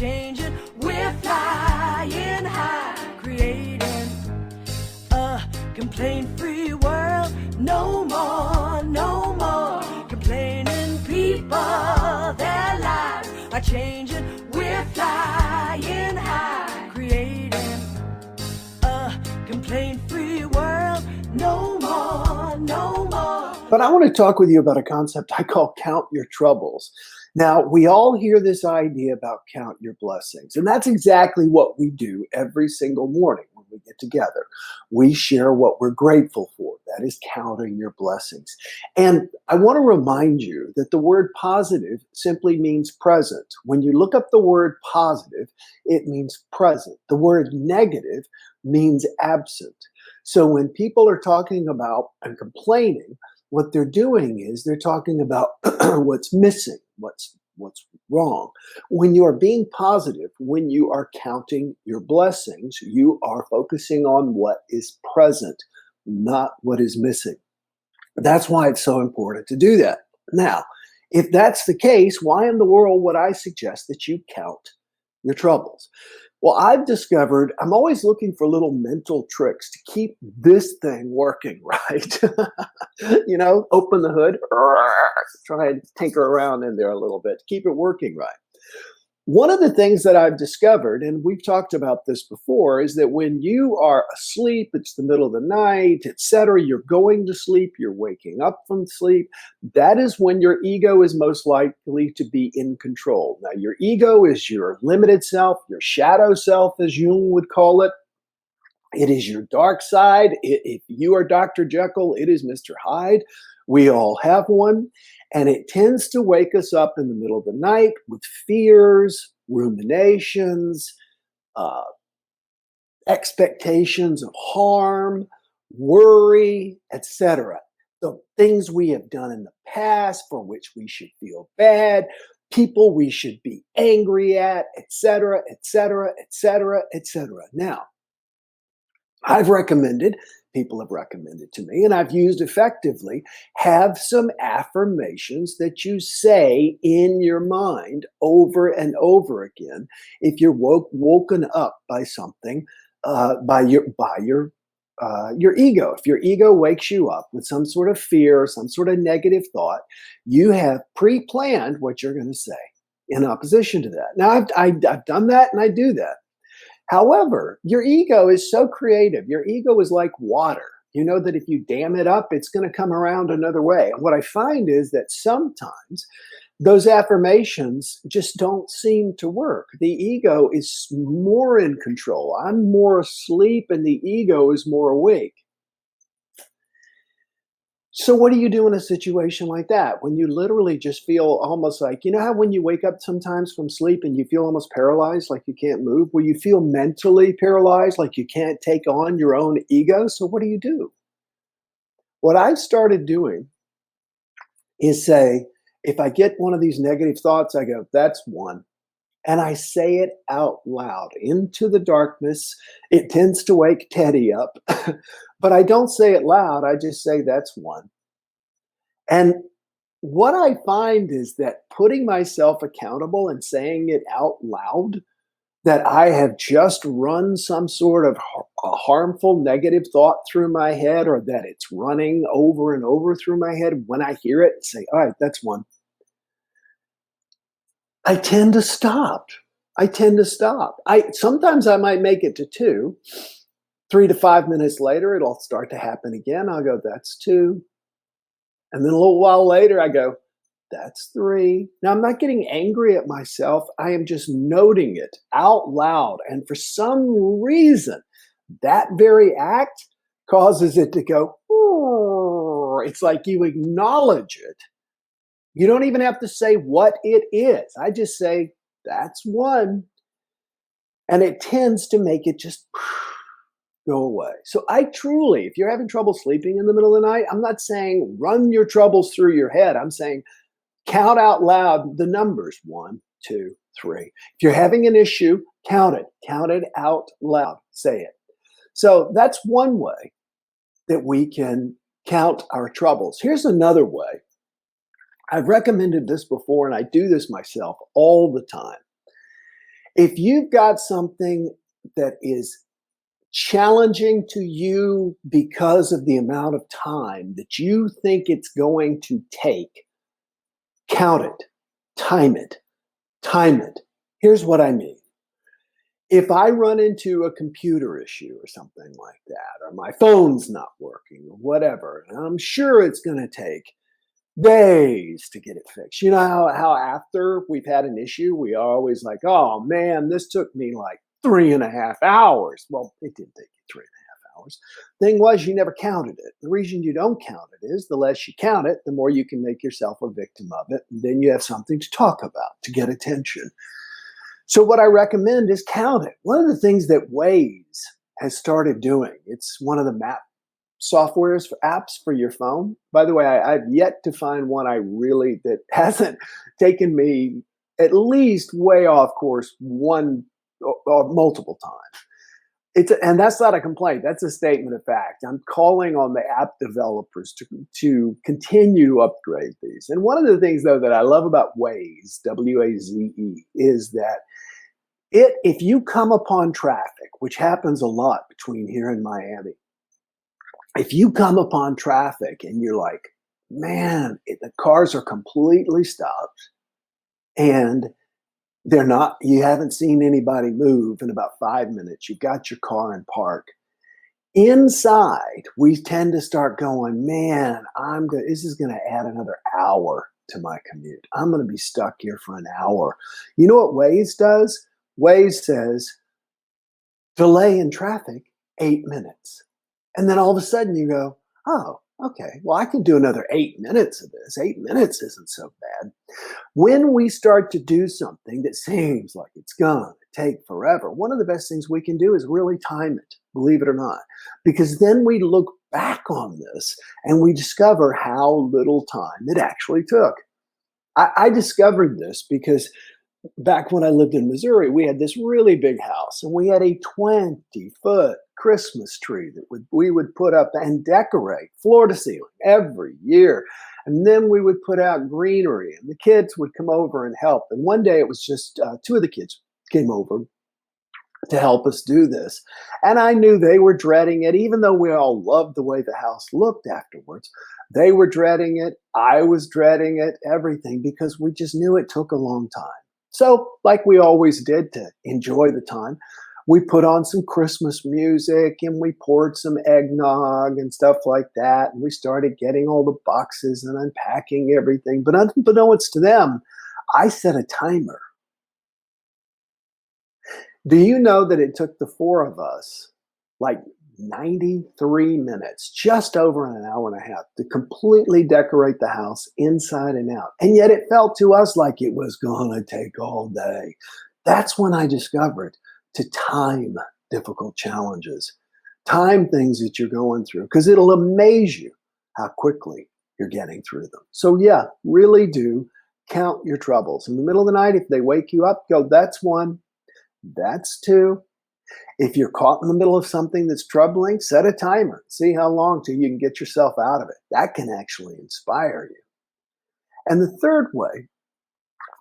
changing. We're flying high, creating a complaint-free world. No more, no more complaining. People, their lives are changing. We're flying high, creating a complaint-free world. No more, no more. But I want to talk with you about a concept I call count your troubles. Now, we all hear this idea about count your blessings, and that's exactly what we do every single morning when we get together. We share what we're grateful for. That is counting your blessings. And I want to remind you that the word positive simply means present. When you look up the word positive, it means present. The word negative means absent. So when people are talking about and complaining, what they're doing is they're talking about what's missing, what's wrong. When you are being positive, when you are counting your blessings, you are focusing on what is present, not what is missing. That's why it's so important to do that. Now, if that's the case, why in the world would I suggest that you count your troubles? Well, I've discovered I'm always looking for little mental tricks to keep this thing working, right? Open the hood, try and tinker around in there a little bit to keep it working right. One of the things that I've discovered, and we've talked about this before, is that when you are asleep, it's the middle of the night, etc., you're going to sleep, you're waking up from sleep, that is when your ego is most likely to be in control. Now, your ego is your limited self, your shadow self, as Jung would call it. It is your dark side. If you are Dr. Jekyll, it is Mr. Hyde. We all have one. And it tends to wake us up in the middle of the night with fears, ruminations, expectations of harm, worry, etc. The things we have done in the past for which we should feel bad, people we should be angry at, etc., etc., etc., etc. Now, people have recommended to me, and I've used effectively, have some affirmations that you say in your mind over and over again if you're woken up by something, by your ego. If your ego wakes you up with some sort of fear, some sort of negative thought, you have pre-planned what you're going to say in opposition to that. Now, I've done that, and I do that. However, your ego is so creative. Your ego is like water. You know that if you dam it up, it's going to come around another way. And what I find is that sometimes those affirmations just don't seem to work. The ego is more in control. I'm more asleep and the ego is more awake. So what do you do in a situation like that? When you literally just feel almost like, how when you wake up sometimes from sleep and you feel almost paralyzed, like you can't move? Well, you feel mentally paralyzed, like you can't take on your own ego. So what do? What I've started doing is say, if I get one of these negative thoughts, I go, that's one. And I say it out loud into the darkness. It tends to wake Teddy up, but I don't say it loud. I just say that's one. And what I find is that putting myself accountable and saying it out loud, that I have just run some sort of harmful negative thought through my head, or that it's running over and over through my head, when I hear it, say, all right, that's one. I tend to stop. Sometimes I might make it to 2. 3 to 5 minutes later, it'll start to happen again. I'll go, that's 2. And then a little while later, I go, that's 3. Now, I'm not getting angry at myself. I am just noting it out loud. And for some reason, that very act causes it to go, it's like you acknowledge it. You don't even have to say what it is. I just say, that's one. And it tends to make it just go away. So I truly, if you're having trouble sleeping in the middle of the night, I'm not saying run your troubles through your head. I'm saying count out loud the numbers, 1, 2, 3. If you're having an issue, count it out loud, say it. So that's one way that we can count our troubles. Here's another way. I've recommended this before, and I do this myself all the time. If you've got something that is challenging to you because of the amount of time that you think it's going to take, count it, time it, time it. Here's what I mean. If I run into a computer issue or something like that, or my phone's not working or whatever, and I'm sure it's going to take days to get it fixed. You know how after we've had an issue, we are always like, oh man, this took me like 3.5 hours. Well, it didn't take you 3.5 hours. Thing was, you never counted it. The reason you don't count it is the less you count it, the more you can make yourself a victim of it. And then you have something to talk about, to get attention. So what I recommend is count it. One of the things that Waze has started doing, it's one of the map softwares for apps for your phone. By the way, I've yet to find one that hasn't taken me at least way off course one or multiple times. And that's not a complaint. That's a statement of fact. I'm calling on the app developers to continue to upgrade these. And one of the things, though, that I love about Waze, W-A-Z-E, is that if you come upon traffic, which happens a lot between here and Miami, if you come upon traffic and you're like, man, the cars are completely stopped and you haven't seen anybody move in about 5 minutes, you've got your car in park. Inside, we tend to start going, man, this is going to add another hour to my commute. I'm going to be stuck here for an hour. You know what Waze does? Waze says, delay in traffic, 8 minutes. And then all of a sudden you go, oh, okay, well, I can do another 8 minutes of this. 8 minutes isn't so bad. When we start to do something that seems like it's going to take forever, one of the best things we can do is really time it, believe it or not, because then we look back on this and we discover how little time it actually took. I discovered this because back when I lived in Missouri, we had this really big house and we had a 20-foot Christmas tree that we would put up and decorate floor to ceiling every year. And then we would put out greenery and the kids would come over and help. And one day it was just two of the kids came over to help us do this. And I knew they were dreading it, even though we all loved the way the house looked afterwards. They were dreading it. I was dreading it, everything, because we just knew it took a long time. So, like we always did to enjoy the time, we put on some Christmas music and we poured some eggnog and stuff like that. And we started getting all the boxes and unpacking everything. But unbeknownst to them, I set a timer. Do you know that it took the four of us like 93 minutes, just over an hour and a half, to completely decorate the house inside and out? And yet it felt to us like it was going to take all day. That's when I discovered to time difficult challenges, time things that you're going through, because it'll amaze you how quickly you're getting through them. So yeah, really do count your troubles. In the middle of the night, if they wake you up, go, that's one, that's two. If you're caught in the middle of something that's troubling, set a timer. See how long till you can get yourself out of it. That can actually inspire you. And the third way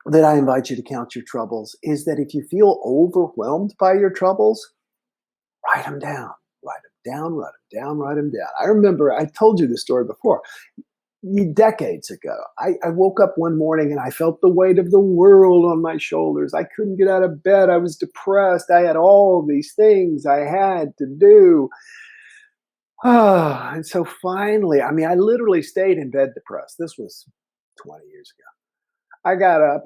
that I invite you to count your troubles is that if you feel overwhelmed by your troubles, write them down. Write them down, write them down, write them down. I remember, I told you this story before. Decades ago, I woke up one morning and I felt the weight of the world on my shoulders. I couldn't get out of bed. I was depressed. I had all these things I had to do. And so finally, I literally stayed in bed depressed. This was 20 years ago. I got up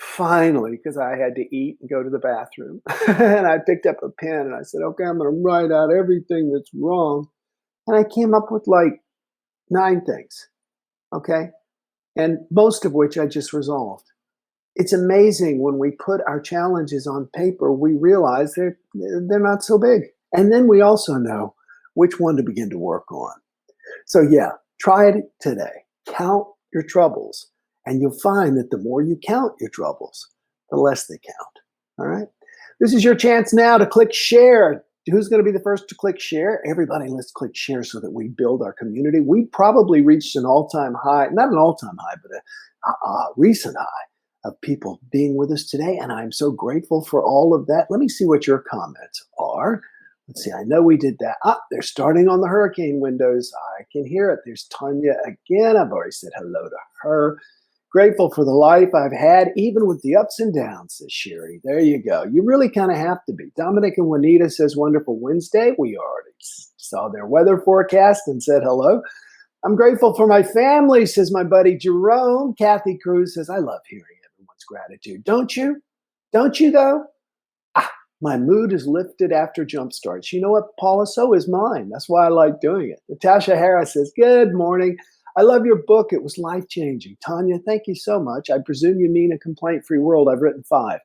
finally because I had to eat and go to the bathroom. And I picked up a pen and I said, okay, I'm going to write out everything that's wrong. And I came up with like 9 things. Okay. And most of which I just resolved. It's amazing when we put our challenges on paper, we realize they're not so big. And then we also know which one to begin to work on. So yeah, try it today. Count your troubles. And you'll find that the more you count your troubles, the less they count. All right. This is your chance now to click share. Who's going to be the first to click share? Everybody, let's click share so that we build our community. We probably reached an all-time high, not an all-time high, but a recent high of people being with us today, and I'm so grateful for all of that. Let me see what your comments are. Let's see, I know we did that. They're starting on the hurricane windows. I can hear it. There's Tanya again. I've already said hello to her. Grateful for the life I've had, even with the ups and downs, says Sherry. There you go. You really kind of have to be. Dominic and Juanita says, wonderful Wednesday. We already saw their weather forecast and said hello. I'm grateful for my family, says my buddy Jerome. Kathy Cruz says, I love hearing everyone's gratitude. Don't you? Don't you, though? My mood is lifted after Jumpstart. You know what, Paula? So is mine. That's why I like doing it. Natasha Harris says, good morning. I love your book. It was life-changing. Tanya, thank you so much. I presume you mean A Complaint-Free World. I've written 5.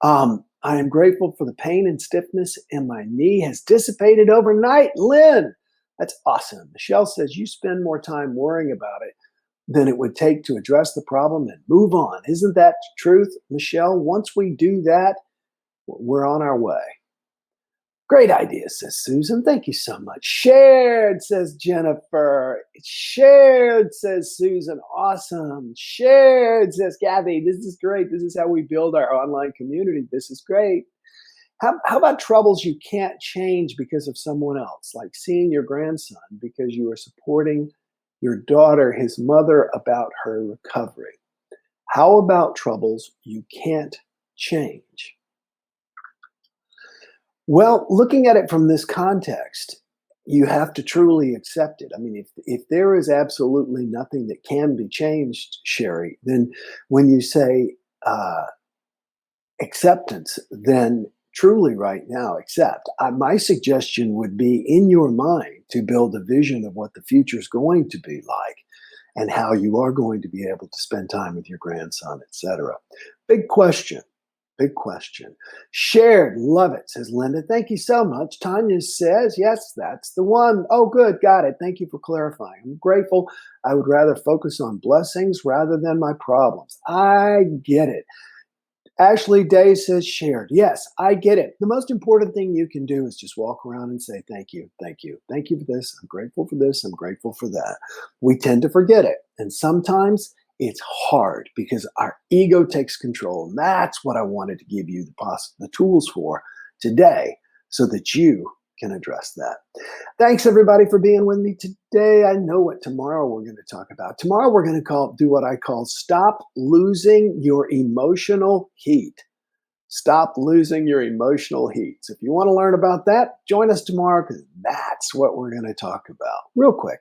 I am grateful for the pain and stiffness in my knee has dissipated overnight. Lynn, that's awesome. Michelle says, you spend more time worrying about it than it would take to address the problem and move on. Isn't that the truth, Michelle? Once we do that, we're on our way. Great idea, says Susan. Thank you so much. Shared, says Jennifer. Shared, says Susan. Awesome. Shared, says Kathy. This is great. This is how we build our online community. This is great. How about troubles you can't change because of someone else, like seeing your grandson because you are supporting your daughter, his mother, about her recovery? How about troubles you can't change? Well, looking at it from this context, you have to truly accept it. I mean, if there is absolutely nothing that can be changed, Sherry, then when you say acceptance, then truly right now accept. My suggestion would be in your mind to build a vision of what the future is going to be like and how you are going to be able to spend time with your grandson, etc. Big question. Big question. Shared, love it, says Linda. Thank you so much. Tanya says, yes, that's the one. Oh, good, got it. Thank you for clarifying. I'm grateful. I would rather focus on blessings rather than my problems. I get it. Ashley Day says, shared. Yes, I get it. The most important thing you can do is just walk around and say, thank you, thank you. Thank you for this. I'm grateful for this. I'm grateful for that. We tend to forget it. And sometimes it's hard because our ego takes control. And that's what I wanted to give you the tools for today so that you can address that. Thanks, everybody, for being with me today. I know what tomorrow we're going to talk about. Tomorrow we're going to do what I call stop losing your emotional heat. Stop losing your emotional heat. So if you want to learn about that, join us tomorrow because that's what we're going to talk about. Real quick.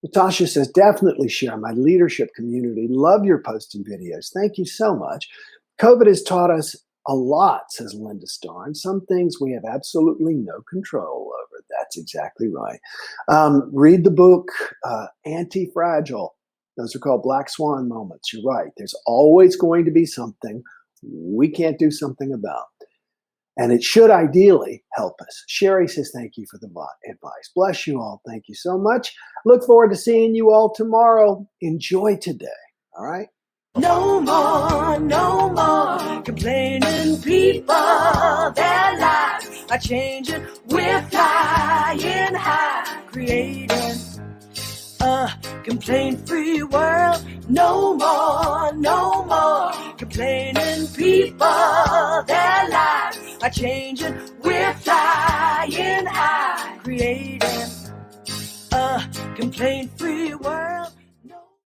Natasha says, definitely share my leadership community. Love your posting videos. Thank you so much. COVID has taught us a lot, says Linda Starr, and some things we have absolutely no control over. That's exactly right. Read the book, Anti-Fragile. Those are called Black Swan moments. You're right. There's always going to be something we can't do something about. And it should ideally help us. Sherry says, thank you for the advice. Bless you all. Thank you so much. Look forward to seeing you all tomorrow. Enjoy today. All right? No more complaining. People, their lives are changing. We're flying high, creating a complaint-free world. No more complaining. People, their lives are changing. We're flying high, creating a complaint-free world.